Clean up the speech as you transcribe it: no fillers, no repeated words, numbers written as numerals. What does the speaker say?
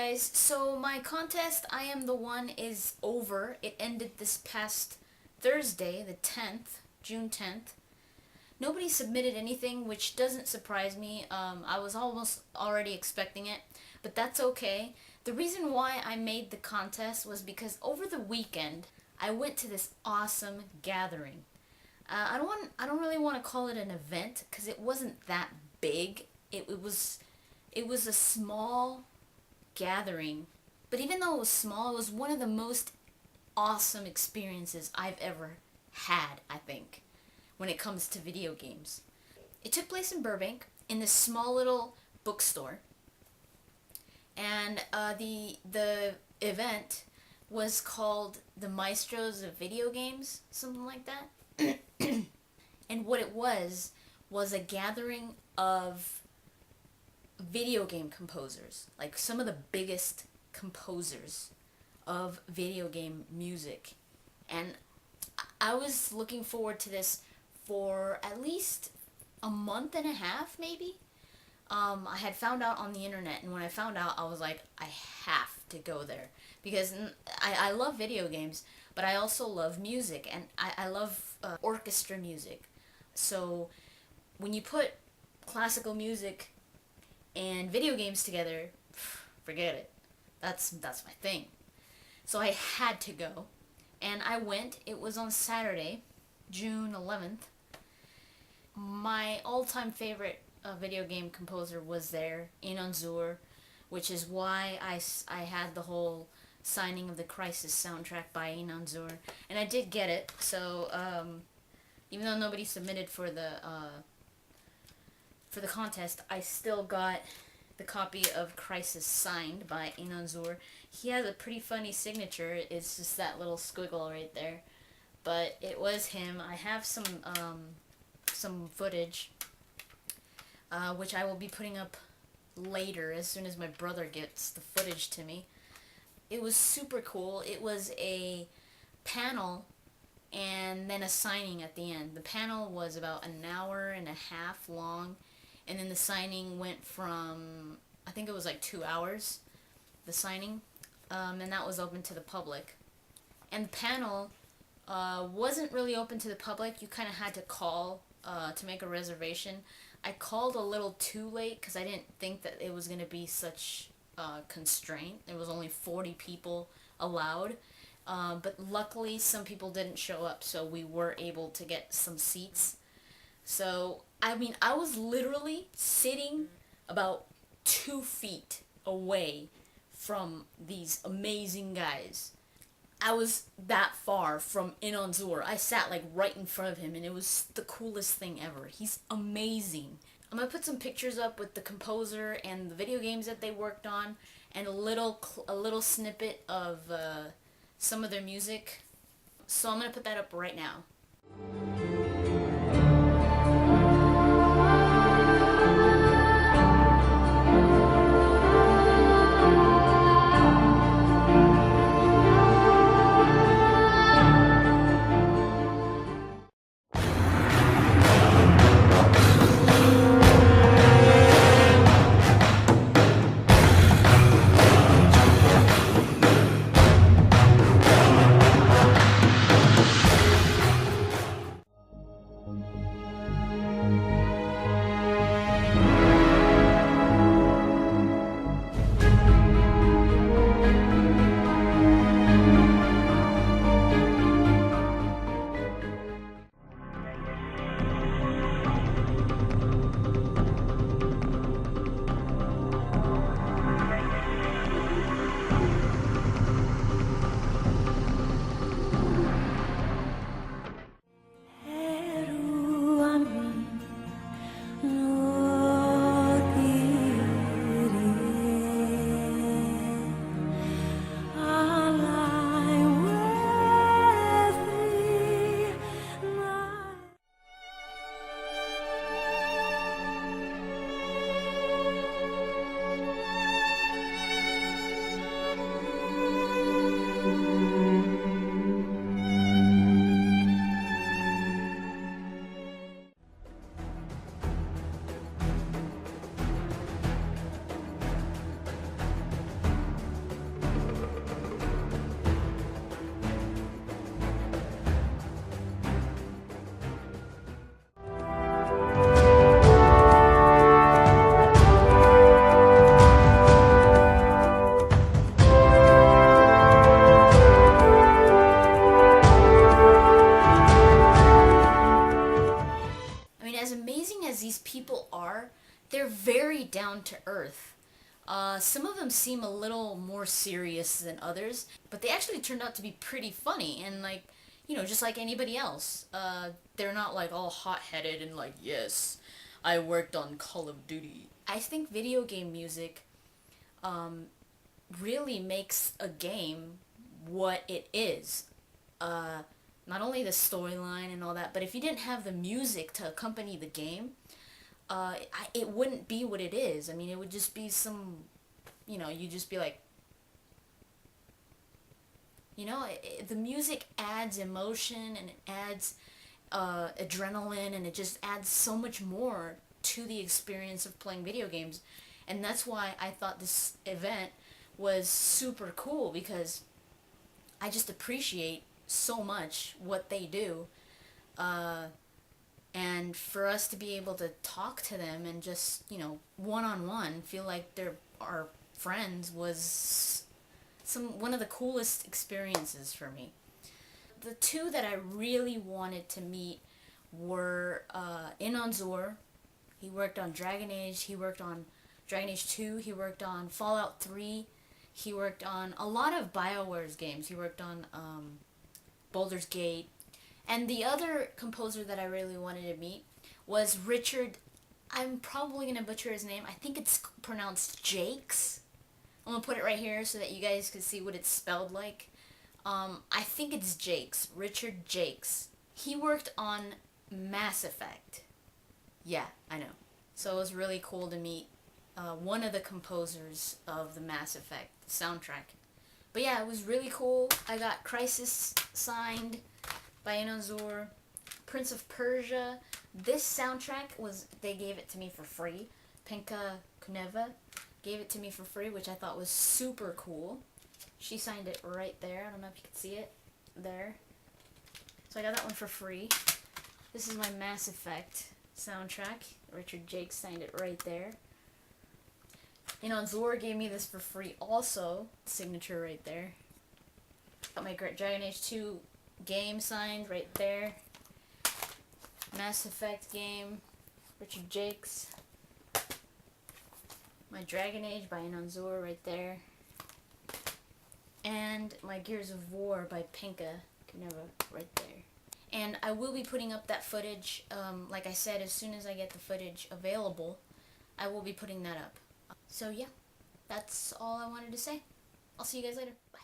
guys, so my contest, I Am the One, is over. It ended this past Thursday, the 10th, June 10th. Nobody submitted anything, which doesn't surprise me. I was almost already expecting it, but that's okay. The reason why I made the contest was because over the weekend, I went to this awesome gathering. I don't really want to call it an event, because it wasn't that big. It was a small gathering, but even though it was small, it was one of the most awesome experiences I've ever had, I think, when it comes to video games. It took place in Burbank, in this small little bookstore, and the event was called the Maestros of Video Games, something like that. And what it was a gathering of video game composers, like some of the biggest composers of video game music. And I was looking forward to this for at least a month and a half, maybe. I had found out on the internet, and when I found out, I was like, I have to go there, because I love video games, but I also love music, and I love orchestra music. So when you put classical music and video games together, forget it. That's my thing. So I had to go, and I went. It was on Saturday, June 11th. My all-time favorite video game composer was there, Inanzur, which is why I had the whole signing of the Crisis soundtrack by Inanzur, and I did get it. So even though nobody submitted for the contest, I still got the copy of Crisis signed by Inanzur. He has a pretty funny signature. It's just that little squiggle right there. But it was him. I have some footage, which I will be putting up later as soon as my brother gets the footage to me. It was super cool. It was a panel and then a signing at the end. The panel was about an hour and a half long, and then the signing went from, I think it was like 2 hours, the signing, and that was open to the public. And the panel wasn't really open to the public. You kind of had to call to make a reservation. I called a little too late because I didn't think that it was going to be such constraint. There was only 40 people allowed. But luckily, some people didn't show up, so we were able to get some seats. So, I mean, I was literally sitting about 2 feet away from these amazing guys. I was that far from Inanzur. I sat like right in front of him, and it was the coolest thing ever. He's amazing. I'm gonna put some pictures up with the composer and the video games that they worked on, and a little snippet of some of their music. So I'm gonna put that up right now. down to earth. Some of them seem a little more serious than others, but they actually turned out to be pretty funny and like, you know, just like anybody else. They're not like all hot-headed and like, yes, I worked on Call of Duty. I think video game music really makes a game what it is. Not only the storyline and all that, but if you didn't have the music to accompany the game, it wouldn't be what it is. I mean, it would just be some, you know, you'd just be like, you know, the music adds emotion and it adds adrenaline and it just adds so much more to the experience of playing video games. And that's why I thought this event was super cool, because I just appreciate so much what they do. And for us to be able to talk to them and just, you know, one-on-one, feel like they're our friends was one of the coolest experiences for me. The two that I really wanted to meet were Inonzor. He worked on Dragon Age, he worked on Dragon Age 2, he worked on Fallout 3, he worked on a lot of BioWare's games. He worked on Baldur's Gate. And the other composer that I really wanted to meet was Richard. I'm probably going to butcher his name. I think it's pronounced Jakes. I'm going to put it right here so that you guys can see what it's spelled like. I think it's Jakes. Richard Jakes. He worked on Mass Effect. Yeah, I know. So it was really cool to meet one of the composers of the Mass Effect soundtrack. But yeah, it was really cool. I got Crisis signed by Inonzor. Prince of Persia. This soundtrack they gave it to me for free. Penka Kuneva gave it to me for free, which I thought was super cool. She signed it right there. I don't know if you can see it. There. So I got that one for free. This is my Mass Effect soundtrack. Richard Jakes signed it right there. Inonzor gave me this for free also. Signature right there. Got my Dragon Age 2 game signed right there. Mass Effect game. Richard Jakes. My Dragon Age by Inonzor right there. And my Gears of War by Penka Kuneva right there. And I will be putting up that footage, like I said, as soon as I get the footage available, I will be putting that up. So yeah, that's all I wanted to say. I'll see you guys later. Bye.